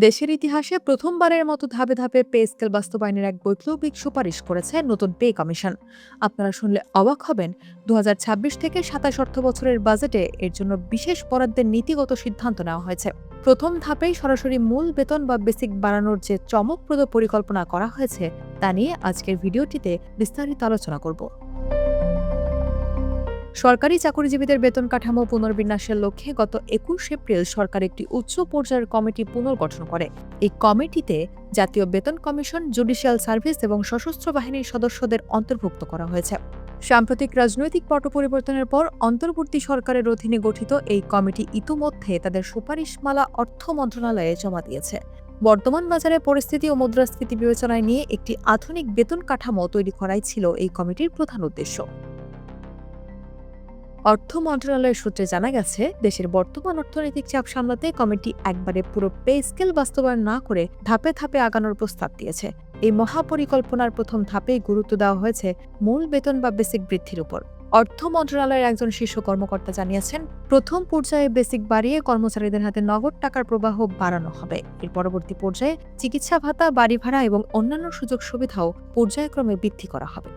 দেশের ইতিহাসে প্রথমবারের মতো ধাপে ধাপে পে স্কেল বাস্তবায়নের এক বৈপ্লবিক সুপারিশ করেছে নতুন পে কমিশন। আপনারা শুনলে অবাক হবেন, ২০২৬ থেকে ২৭ অর্থ বছরের বাজেটে এর জন্য বিশেষ বরাদ্দের নীতিগত সিদ্ধান্ত নেওয়া হয়েছে। প্রথম ধাপেই সরাসরি মূল বেতন বা বেসিক বাড়ানোর যে চমকপ্রদ পরিকল্পনা করা হয়েছে তা নিয়ে আজকের ভিডিওটিতে বিস্তারিত আলোচনা করব। সরকারি চাকরিজীবীদের বেতন কাঠামো পুনর্বিন্যাসের লক্ষ্যে গত ২১ এপ্রিল সরকার একটি উচ্চ পর্যায়ের কমিটি পুনর্গঠন করে। এই কমিটিতে জাতীয় বেতন কমিশন, জুডিশিয়াল সার্ভিস এবং সশস্ত্র বাহিনীর সদস্যদের অন্তর্ভুক্ত করা হয়েছে। সাম্প্রতিক রাজনৈতিক পট পরিবর্তনের পর অন্তর্বর্তী সরকারের অধীনে গঠিত এই কমিটি ইতিমধ্যে তাদের সুপারিশমালা অর্থ মন্ত্রণালয়ে জমা দিয়েছে। বর্তমান বাজারে পরিস্থিতি ও মুদ্রাস্ফীতি বিবেচনায় নিয়ে একটি আধুনিক বেতন কাঠামো তৈরি করাই ছিল এই কমিটির প্রধান উদ্দেশ্য। অর্থ মন্ত্রণালয়ের সূত্রে জানা গেছে, দেশের বর্তমান অর্থনৈতিক চাপ সামলাতে কমিটি একবারে পুরো পে স্কেল বাস্তবায়ন না করে ধাপে ধাপে আগানোর প্রস্তাব দিয়েছে। এই মহাপরিকল্পনার প্রথম ধাপেই গুরুত্ব দেওয়া হয়েছে মূল বেতন বা বেসিক বৃদ্ধির উপর। অর্থ মন্ত্রণালয়ের একজন শীর্ষ কর্মকর্তা জানিয়েছেন, প্রথম পর্যায়ে বেসিক বাড়িয়ে কর্মচারীদের হাতে নগদ টাকার প্রবাহ বাড়ানো হবে। এর পরবর্তী পর্যায়ে চিকিৎসা ভাতা, বাড়ি ভাড়া এবং অন্যান্য সুযোগ সুবিধাও পর্যায়ক্রমে বৃদ্ধি করা হবে।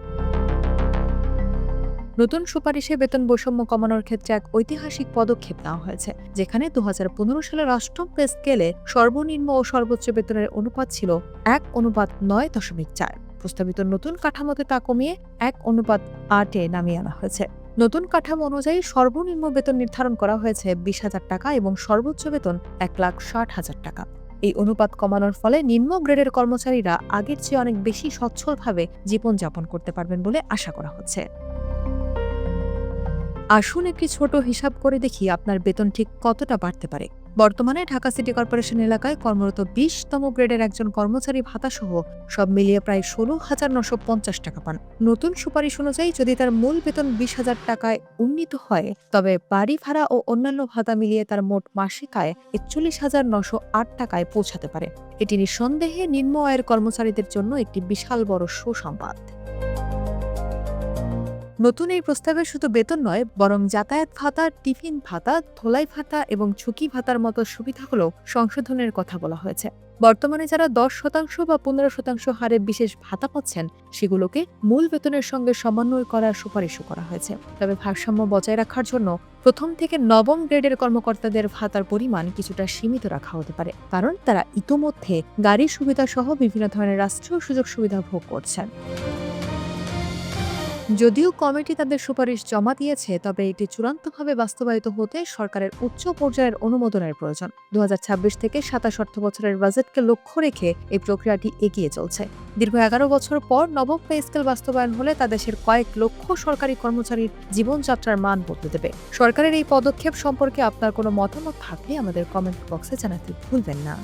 নতুন সুপারিশে বেতন বৈষম্য কমানোর ক্ষেত্রে এক ঐতিহাসিক পদক্ষেপ নেওয়া হয়েছে, যেখানে ২০১৫ সালের অষ্টম পে স্কেলে সর্বনিম্ন ও সর্বোচ্চ বেতনের অনুপাত ছিল ১:৯.৪। প্রস্তাবিত নতুন কাঠামোতে তা কমিয়ে ১:৮ নামিয়ে আনা হয়েছে। নতুন কাঠামো অনুযায়ী সর্বনিম্ন বেতন নির্ধারণ করা হয়েছে ২০,০০০ টাকা এবং সর্বোচ্চ বেতন ১,৬০,০০০ টাকা। এই অনুপাত কমানোর ফলে নিম্ন গ্রেডের কর্মচারীরা আগের চেয়ে অনেক বেশি সচ্ছলভাবে জীবনযাপন করতে পারবেন বলে আশা করা হচ্ছে। আসুন একটি ছোট হিসাব করে দেখি আপনার বেতন ঠিক কতটা বাড়তে পারে। বর্তমানে ঢাকা সিটি কর্পোরেশন এলাকায় কর্মরত ২০তম গ্রেডের একজন কর্মচারী ভাতাসহ সব মিলিয়ে প্রায় ১৬,৯৫০ টাকা পান। নতুন সুপারিশ অনুযায়ী যদি তার মূল বেতন ২০,০০০ টাকায় উন্নীত হয়, তবে বাড়ি ভাড়া ও অন্যান্য ভাতা মিলিয়ে তার মোট মাসিক আয় ৪১,৯০৮ টাকায় পৌঁছাতে পারে। এটি নিঃসন্দেহে নিম্ন আয়ের কর্মচারীদের জন্য একটি বিশাল বড় সুসংবাদ। নতুন এই প্রস্তাবে শুধু বেতন নয়, বরং যাতায়াত ভাতা, টিফিন ভাতা, ধোলাই ভাতা এবং ঝুঁকি ভাতার মতো সুবিধাগুলো সংশোধনের কথা বলা হয়েছে। বর্তমানে যারা ১০% বা ১৫% হারে বিশেষ ভাতা পাচ্ছেন, সেগুলোকে মূল বেতনের সঙ্গে সমন্বয় করার সুপারিশও করা হয়েছে। তবে ভারসাম্য বজায় রাখার জন্য প্রথম থেকে নবম গ্রেডের কর্মকর্তাদের ভাতার পরিমাণ কিছুটা সীমিত রাখা হতে পারে, কারণ তারা ইতোমধ্যে গাড়ির সুবিধা সহ বিভিন্ন ধরনের রাষ্ট্রীয় সুযোগ সুবিধা ভোগ করছেন। যদিও কমিটি তাদের সুপারিশ জমা দিয়েছে, তবে এটি চূড়ান্তভাবে বাস্তবায়িত হতে সরকারের উচ্চ পর্যায়ের অনুমোদনের প্রয়োজন। ২০২৬ থেকে ২৭ অর্থ বছরের বাজেটকে লক্ষ্য রেখে এই প্রক্রিয়াটি এগিয়ে চলছে। দীর্ঘ ১১ বছর পর নবম পে স্কেল বাস্তবায়ন হলে তা দেশের কয়েক লক্ষ সরকারি কর্মচারীর জীবনযাত্রার মান বদলে দেবে। সরকারের এই পদক্ষেপ সম্পর্কে আপনার কোনো মতামত থাকলে আমাদের কমেন্ট বক্সে জানাতে ভুলবেন না।